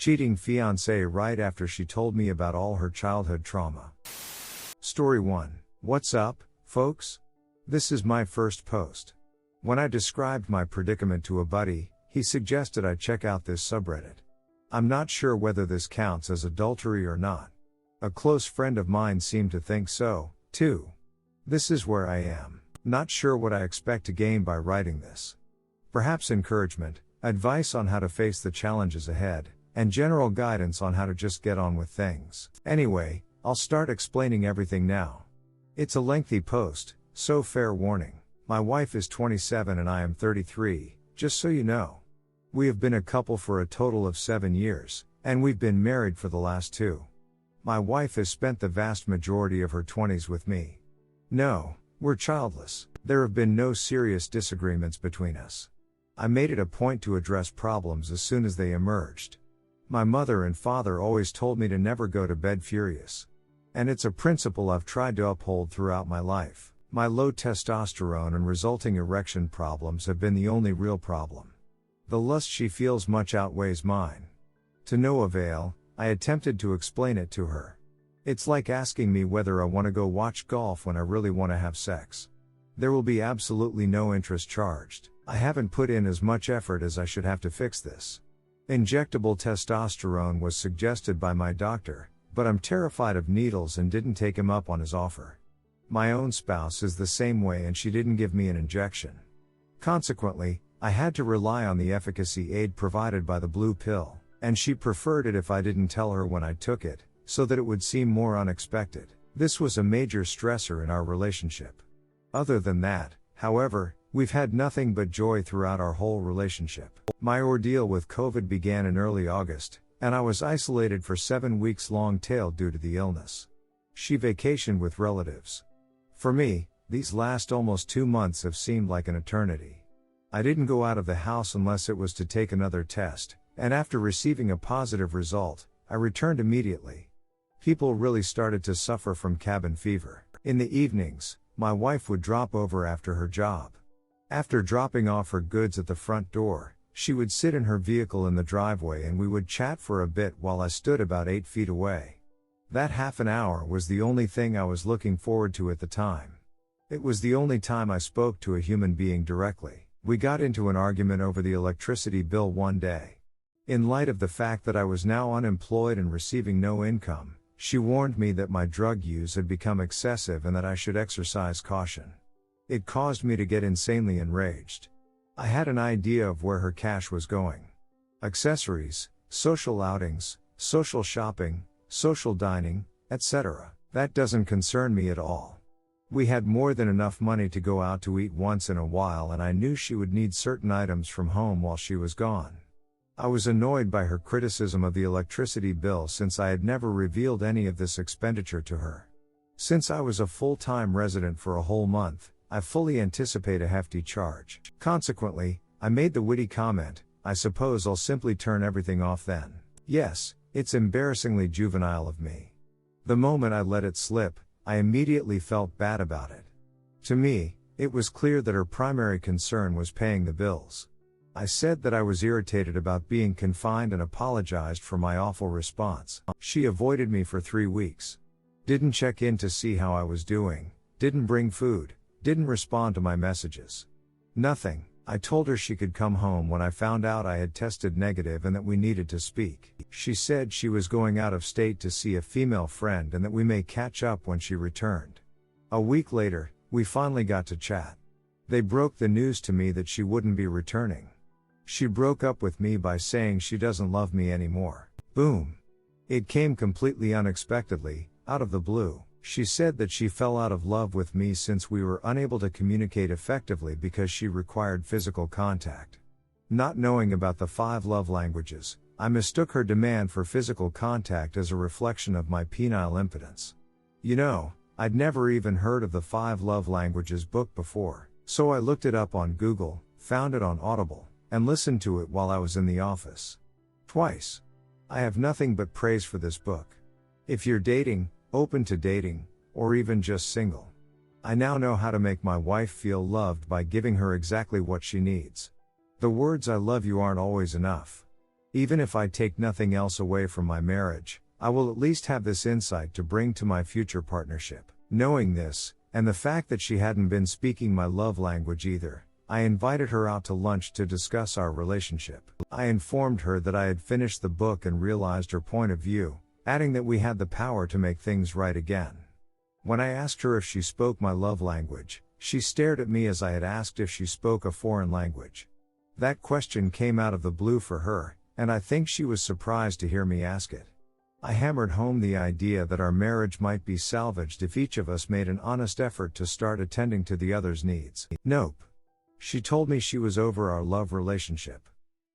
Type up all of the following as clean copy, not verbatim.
Cheating fiancé right after she told me about all her childhood trauma. Story 1. What's up, folks? This is my first post. When I described my predicament to a buddy, he suggested I check out this subreddit. I'm not sure whether this counts as adultery or not. A close friend of mine seemed to think so, too. This is where I am. Not sure what I expect to gain by writing this. Perhaps encouragement, advice on how to face the challenges ahead, and general guidance on how to just get on with things. Anyway, I'll start explaining everything now. It's a lengthy post, so fair warning. My wife is 27 and I am 33, just so you know. We have been a couple for a total of 7 years, and we've been married for the last 2. My wife has spent the vast majority of her 20s with me. No, we're childless. There have been no serious disagreements between us. I made it a point to address problems as soon as they emerged. My mother and father always told me to never go to bed furious. And it's a principle I've tried to uphold throughout my life. My low testosterone and resulting erection problems have been the only real problem. The lust she feels much outweighs mine. To no avail, I attempted to explain it to her. It's like asking me whether I want to go watch golf when I really want to have sex. There will be absolutely no interest charged. I haven't put in as much effort as I should have to fix this. Injectable testosterone was suggested by my doctor, but I'm terrified of needles and didn't take him up on his offer. My own spouse is the same way and she didn't give me an injection. Consequently, I had to rely on the efficacy aid provided by the blue pill, and she preferred it if I didn't tell her when I took it, so that it would seem more unexpected. This was a major stressor in our relationship. Other than that, however, we've had nothing but joy throughout our whole relationship. My ordeal with COVID began in early August, and I was isolated for 7 weeks long tail due to the illness. She vacationed with relatives. For me, these last almost 2 months have seemed like an eternity. I didn't go out of the house unless it was to take another test, and after receiving a positive result, I returned immediately. People really started to suffer from cabin fever. In the evenings, my wife would drop over after her job. After dropping off her goods at the front door, she would sit in her vehicle in the driveway and we would chat for a bit while I stood about 8 feet away. That half an hour was the only thing I was looking forward to at the time. It was the only time I spoke to a human being directly. We got into an argument over the electricity bill one day. In light of the fact that I was now unemployed and receiving no income, she warned me that my drug use had become excessive and that I should exercise caution. It caused me to get insanely enraged. I had an idea of where her cash was going. Accessories, social outings, social shopping, social dining, etc. That doesn't concern me at all. We had more than enough money to go out to eat once in a while and I knew she would need certain items from home while she was gone. I was annoyed by her criticism of the electricity bill since I had never revealed any of this expenditure to her. Since I was a full-time resident for a whole month, I fully anticipate a hefty charge. Consequently, I made the witty comment, I suppose I'll simply turn everything off then. Yes, it's embarrassingly juvenile of me. The moment I let it slip, I immediately felt bad about it. To me, it was clear that her primary concern was paying the bills. I said that I was irritated about being confined and apologized for my awful response. She avoided me for 3 weeks. Didn't check in to see how I was doing, didn't bring food, didn't respond to my messages. Nothing. I told her she could come home when I found out I had tested negative and that we needed to speak. She said she was going out of state to see a female friend and that we may catch up when she returned. A week later, we finally got to chat. They broke the news to me that she wouldn't be returning. She broke up with me by saying she doesn't love me anymore. Boom. It came completely unexpectedly, out of the blue. She said that she fell out of love with me since we were unable to communicate effectively because she required physical contact. Not knowing about the 5 love languages, I mistook her demand for physical contact as a reflection of my penile impotence. You know, I'd never even heard of the 5 love languages book before, so I looked it up on Google, found it on Audible, and listened to it while I was in the office. Twice. I have nothing but praise for this book. If you're dating, open to dating, or even just single, I now know how to make my wife feel loved by giving her exactly what she needs. The words "I love you" aren't always enough. Even if I take nothing else away from my marriage, I will at least have this insight to bring to my future partnership. Knowing this, and the fact that she hadn't been speaking my love language either, I invited her out to lunch to discuss our relationship. I informed her that I had finished the book and realized her point of view, adding that we had the power to make things right again. When I asked her if she spoke my love language, she stared at me as I had asked if she spoke a foreign language. That question came out of the blue for her, and I think she was surprised to hear me ask it. I hammered home the idea that our marriage might be salvaged if each of us made an honest effort to start attending to the other's needs. Nope. She told me she was over our love relationship.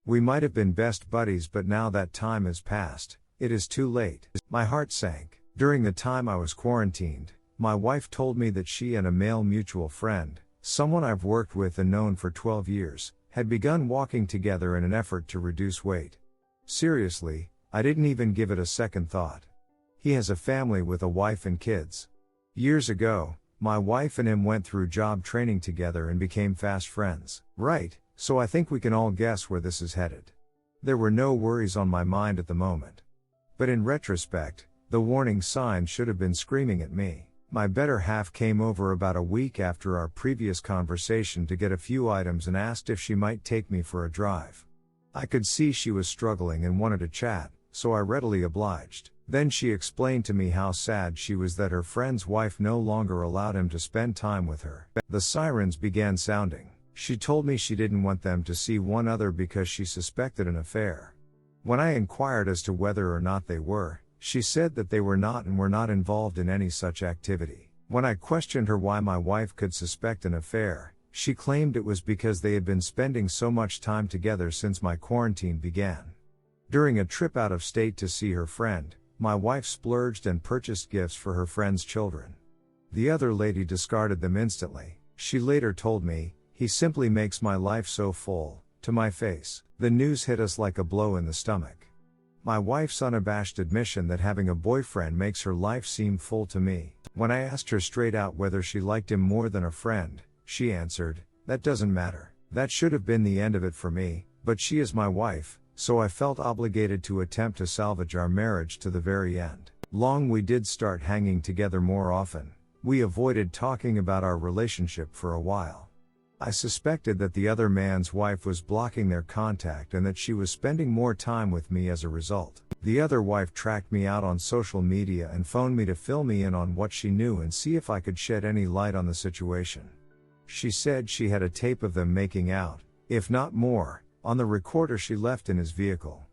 We might have been best buddies, but now that time has passed, it is too late. My heart sank. During the time I was quarantined, my wife told me that she and a male mutual friend, someone I've worked with and known for 12 years, had begun walking together in an effort to reduce weight. Seriously, I didn't even give it a second thought. He has a family with a wife and kids. Years ago, my wife and him went through job training together and became fast friends. Right, so I think we can all guess where this is headed. There were no worries on my mind at the moment. But in retrospect, the warning signs should have been screaming at me. My better half came over about a week after our previous conversation to get a few items and asked if she might take me for a drive. I could see she was struggling and wanted to chat, so I readily obliged. Then she explained to me how sad she was that her friend's wife no longer allowed him to spend time with her. The sirens began sounding. She told me she didn't want them to see one another because she suspected an affair. When I inquired as to whether or not they were, she said that they were not and were not involved in any such activity. When I questioned her why my wife could suspect an affair, she claimed it was because they had been spending so much time together since my quarantine began. During a trip out of state to see her friend, my wife splurged and purchased gifts for her friend's children. The other lady discarded them instantly. She later told me, "He simply makes my life so full," to my face. The news hit us like a blow in the stomach. My wife's unabashed admission that having a boyfriend makes her life seem full to me. When I asked her straight out whether she liked him more than a friend, she answered, "That doesn't matter." That should have been the end of it for me, but she is my wife, so I felt obligated to attempt to salvage our marriage to the very end. We did start hanging together more often. We avoided talking about our relationship for a while. I suspected that the other man's wife was blocking their contact and that she was spending more time with me as a result. The other wife tracked me out on social media and phoned me to fill me in on what she knew and see if I could shed any light on the situation. She said she had a tape of them making out, if not more, on the recorder she left in his vehicle.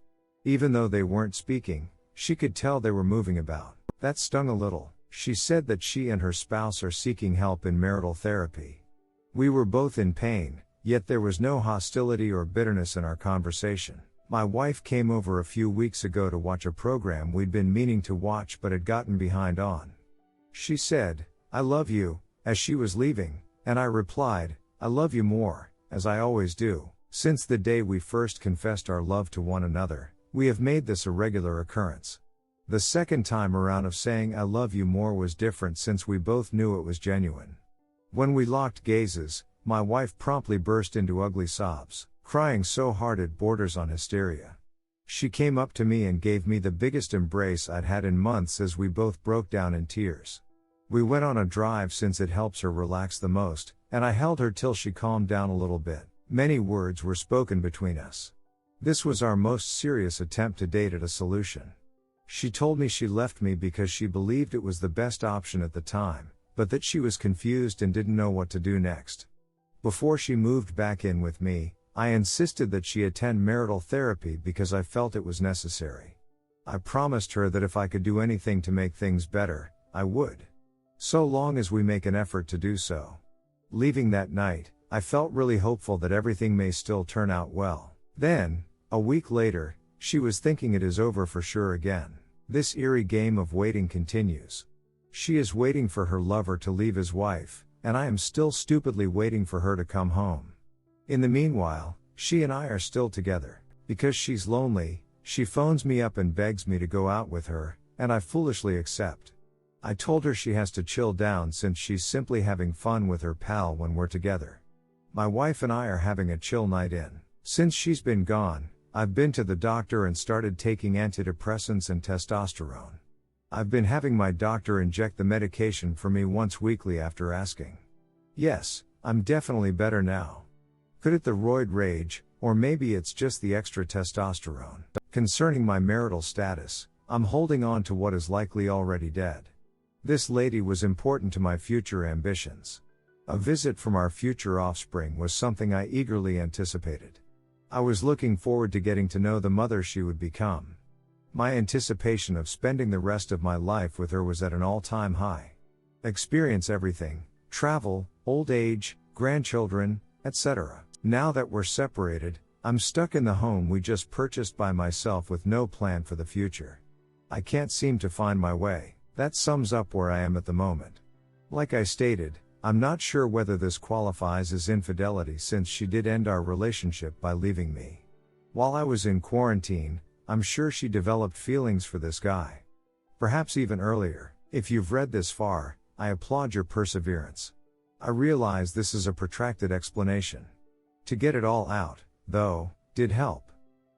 Even though they weren't speaking, she could tell they were moving about. That stung a little. She said that she and her spouse are seeking help in marital therapy. We were both in pain, yet there was no hostility or bitterness in our conversation. My wife came over a few weeks ago to watch a program we'd been meaning to watch but had gotten behind on. She said, "I love you," as she was leaving, and I replied, "I love you more," as I always do. Since the day we first confessed our love to one another, we have made this a regular occurrence. The second time around of saying "I love you more" was different since we both knew it was genuine. When we locked gazes, my wife promptly burst into ugly sobs, crying so hard it borders on hysteria. She came up to me and gave me the biggest embrace I'd had in months as we both broke down in tears. We went on a drive since it helps her relax the most, and I held her till she calmed down a little bit. Many words were spoken between us. This was our most serious attempt to date at a solution. She told me she left me because she believed it was the best option at the time, but that she was confused and didn't know what to do next. Before she moved back in with me, I insisted that she attend marital therapy because I felt it was necessary. I promised her that if I could do anything to make things better, I would. So long as we make an effort to do so. Leaving that night, I felt really hopeful that everything may still turn out well. Then, a week later, she was thinking it is over for sure again. This eerie game of waiting continues. She is waiting for her lover to leave his wife, and I am still stupidly waiting for her to come home. In the meanwhile, she and I are still together. Because she's lonely, she phones me up and begs me to go out with her, and I foolishly accept. I told her she has to chill down since she's simply having fun with her pal when we're together. My wife and I are having a chill night in. Since she's been gone, I've been to the doctor and started taking antidepressants and testosterone. I've been having my doctor inject the medication for me once weekly after asking. Yes, I'm definitely better now. Could it the roid rage, or maybe it's just the extra testosterone? Concerning my marital status, I'm holding on to what is likely already dead. This lady was important to my future ambitions. A visit from our future offspring was something I eagerly anticipated. I was looking forward to getting to know the mother she would become. My anticipation of spending the rest of my life with her was at an all-time high. Experience everything, travel, old age, grandchildren, etc. Now that we're separated, I'm stuck in the home we just purchased by myself with no plan for the future. I can't seem to find my way. That sums up where I am at the moment. Like I stated, I'm not sure whether this qualifies as infidelity since she did end our relationship by leaving me. While I was in quarantine, I'm sure she developed feelings for this guy. Perhaps even earlier. If you've read this far, I applaud your perseverance. I realize this is a protracted explanation. To get it all out, though, did help.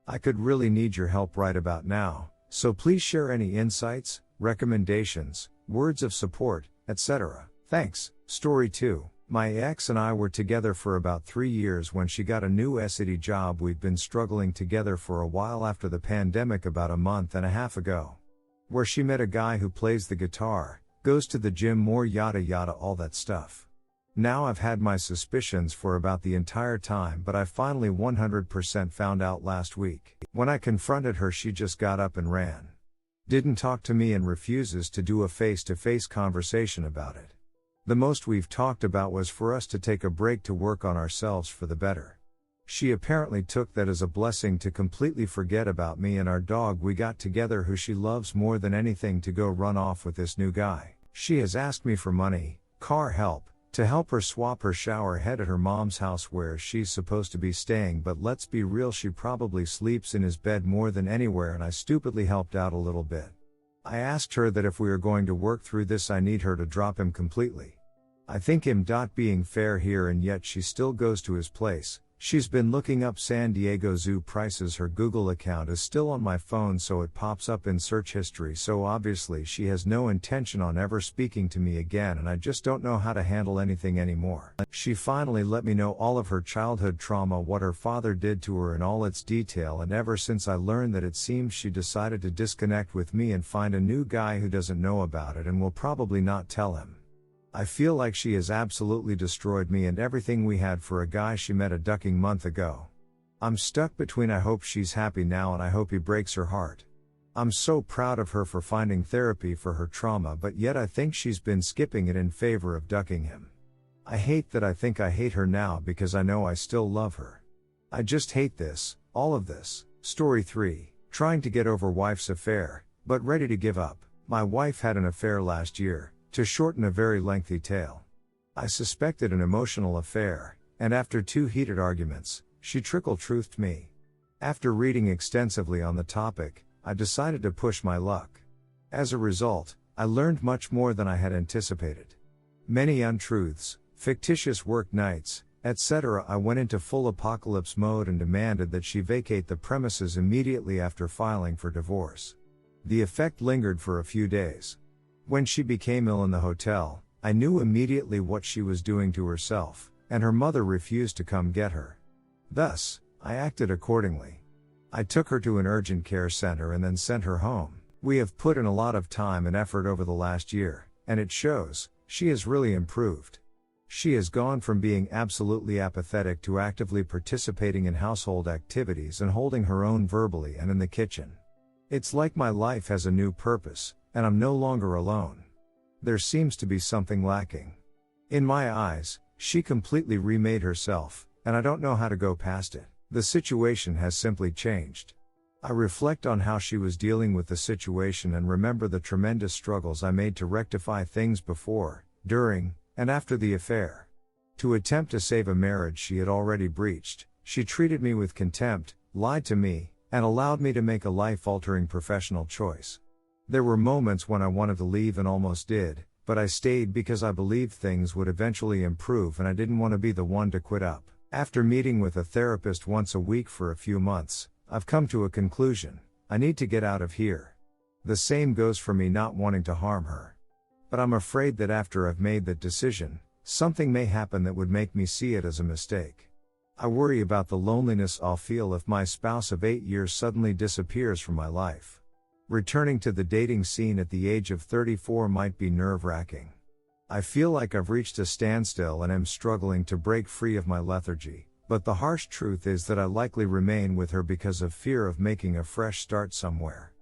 I could really need your help right about now, so please share any insights, recommendations, words of support, etc. Thanks. Story 2. My ex and I were together for about 3 years when she got a new SED job. We'd been struggling together for a while after the pandemic about a month and a half ago. Where she met a guy who plays the guitar, goes to the gym more yada yada all that stuff. Now I've had my suspicions for about the entire time, but I finally 100% found out last week. When I confronted her, she just got up and ran. Didn't talk to me and refuses to do a face-to-face conversation about it. The most we've talked about was for us to take a break to work on ourselves for the better. She apparently took that as a blessing to completely forget about me and our dog we got together, who she loves more than anything, to go run off with this new guy. She has asked me for money, car help, to help her swap her shower head at her mom's house where she's supposed to be staying, but let's be real, she probably sleeps in his bed more than anywhere, and I stupidly helped out a little bit. I asked her that if we are going to work through this, I need her to drop him completely. I think him being fair here, and yet she still goes to his place. She's been looking up San Diego Zoo prices. Her Google account is still on my phone, so it pops up in search history, so obviously she has no intention on ever speaking to me again, and I just don't know how to handle anything anymore. She finally let me know all of her childhood trauma, what her father did to her in all its detail, and ever since I learned that, it seems she decided to disconnect with me and find a new guy who doesn't know about it and will probably not tell him. I feel like she has absolutely destroyed me and everything we had for a guy she met a ducking month ago. I'm stuck between I hope she's happy now and I hope he breaks her heart. I'm so proud of her for finding therapy for her trauma, but yet I think she's been skipping it in favor of ducking him. I hate that I think I hate her now because I know I still love her. I just hate this, all of this. Story 3. Trying to get over wife's affair, but ready to give up. My wife had an affair last year. To shorten a very lengthy tale, I suspected an emotional affair, and after 2 heated arguments, she trickle-truthed me. After reading extensively on the topic, I decided to push my luck. As a result, I learned much more than I had anticipated. Many untruths, fictitious work nights, etc. I went into full apocalypse mode and demanded that she vacate the premises immediately after filing for divorce. The effect lingered for a few days. When she became ill in the hotel, I knew immediately what she was doing to herself, and her mother refused to come get her. Thus, I acted accordingly. I took her to an urgent care center and then sent her home. We have put in a lot of time and effort over the last year, and it shows. She has really improved. She has gone from being absolutely apathetic to actively participating in household activities and holding her own verbally and in the kitchen. It's like my life has a new purpose, and I'm no longer alone. There seems to be something lacking. In my eyes, she completely remade herself, and I don't know how to go past it. The situation has simply changed. I reflect on how she was dealing with the situation and remember the tremendous struggles I made to rectify things before, during, and after the affair. To attempt to save a marriage she had already breached, she treated me with contempt, lied to me, and allowed me to make a life-altering professional choice. There were moments when I wanted to leave and almost did, but I stayed because I believed things would eventually improve and I didn't want to be the one to quit up. After meeting with a therapist once a week for a few months, I've come to a conclusion. I need to get out of here. The same goes for me not wanting to harm her. But I'm afraid that after I've made that decision, something may happen that would make me see it as a mistake. I worry about the loneliness I'll feel if my spouse of 8 years suddenly disappears from my life. Returning to the dating scene at the age of 34 might be nerve-wracking. I feel like I've reached a standstill and am struggling to break free of my lethargy, but the harsh truth is that I likely remain with her because of fear of making a fresh start somewhere.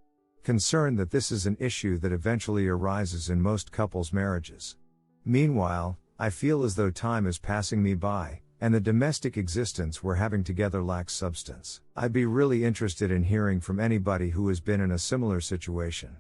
Concerned that this is an issue that eventually arises in most couples' marriages. Meanwhile, I feel as though time is passing me by, and the domestic existence we're having together lacks substance. I'd be really interested in hearing from anybody who has been in a similar situation.